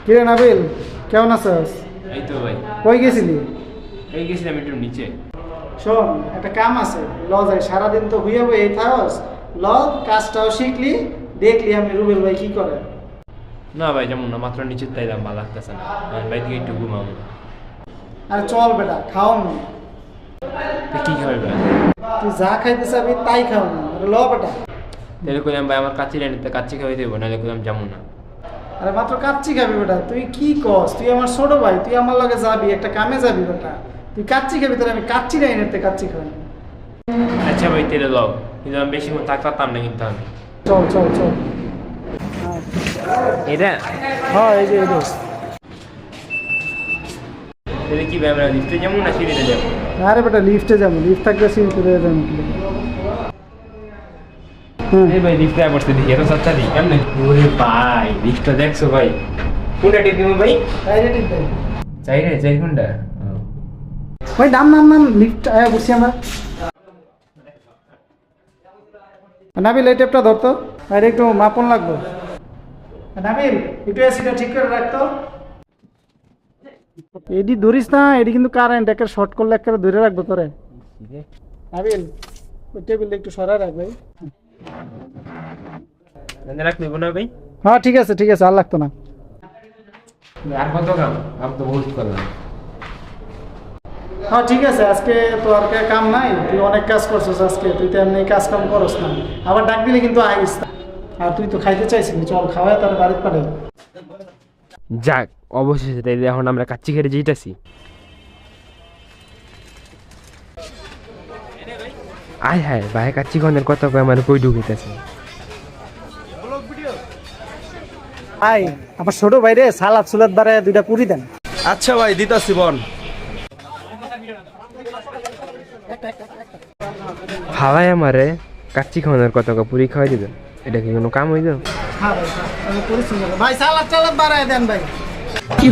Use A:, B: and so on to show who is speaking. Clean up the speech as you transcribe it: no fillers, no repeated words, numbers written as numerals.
A: কিরে নাবিল, কেমন আছিস?
B: এই তো ভাই,
A: কই গেছিলি?
B: এই গেছিলাম একটু নিচে।
A: শোন, একটা কাম আছে, ল যাই। সারাদিন তো হইয়া বই এই থাকস, ল কাজটাও শিখলি, দেখলি আমি রুবেল ভাই কি করে।
B: না ভাই, যেমন না, মাত্র নিচে তাইলাম, ভালো লাগতেছে না। ভাই দিকে একটু ঘুমাবো।
A: আরে চল বেটা, খাও না।
B: তো কি খাবে ভাই?
A: তুই যা খাইতে চাবি তাই খাও না, ল বেটা।
B: তাহলে করলাম ভাই, আমার কাচ্চি রানিতে কাচ্চি খাওয়াই দেবো, নাহলে করলাম যেমন না।
A: আরে মাত্র কাচ্চি খাবি বেটা, তুই কি কস? তুই আমার ছোট ভাই, তুই আমার লগে যাবি, একটা কামে যাবি বেটা। তুই কাচ্চি খাবি, তোর আমি কাচ্চি নাই নিতে কাচ্চি খাওয়াই।
B: আচ্ছা ভাই, তেলে দাও, কিন্তু আমি বেশিক্ষণ থাকতাম না কিন্তু আমি।
A: চল চল চল।
B: এটা
A: হ্যাঁ, এই যে এই যে।
B: তাহলে কি ভাই, আমরা লিফটে যাবো না সিঁড়িতে যাবো?
A: আরে বেটা, লিফটে যাবো, লিফট থাকলে সিঁড়িতে যাবো।
B: এই ভাই, লিফটে পড়তে দেখি, এত সাচ্চা দিই কেমনে? ওরে ভাই, লিফটটা দেখছো ভাই? কোনটা টিপ দিব ভাই? চাই রে, চাই কোনটা?
A: ভাই নাম নাম নাম, লিফট আয়া বসছি আমরা। নাবিল, এই টেপটা ধরতো, আর একটু মাপন লাগবে। নাবিল, একটু এসিটা ঠিক করে রাখতো। এডি ধরিস না, এডি কিন্তু কারেন্ট, একটা শর্ট করলে একটা ধরে রাখবো তোরে। নাবিল, ওই টেবিল একটু সরাই রাখ ভাই।
B: রাখ নেবো না ভাই?
A: হ্যাঁ ঠিক আছে ঠিক আছে, আর লাগতো না।
B: আর কত কাম? আমি তো বহুত করলাম।
A: হ্যাঁ ঠিক আছে, আজকে তো আর কাম নাই, তুই অনেক কাজ করছিস আজকে, তুই তো এমনি কাজ কাম করস না। আবার ডাক দিলে কিন্তু আইস। আর তুই তো খাইতে চাইছিলি, চল খাওয়াই তার বাড়িতে পাঠাই।
B: যাক, অবশেষে তাই এখন আমরা কাচ্চি খেতে যেতেছি। আয় হায় ভাই, কাচ্চি খাওয়ানোর কথা কয়ে আমার কই ঢুকিতেছে।
A: আই আমার ছোট ভাইরে সালাদ সুলাদ বাড়ায় দুইটা পুরি দেন।
C: আচ্ছা ভাই, দিতাছি বন।
B: ভালাই আমারে কাচ্চি খাওয়ানোর কথা কয়ে পুরি খাওয়াই দিবেন, এটা কি কোনো কাম হইল?
A: হ্যাঁ ভাই, আমি পুরি ভাই সালাদ টালাদ বাড়ায় দেন ভাই। কি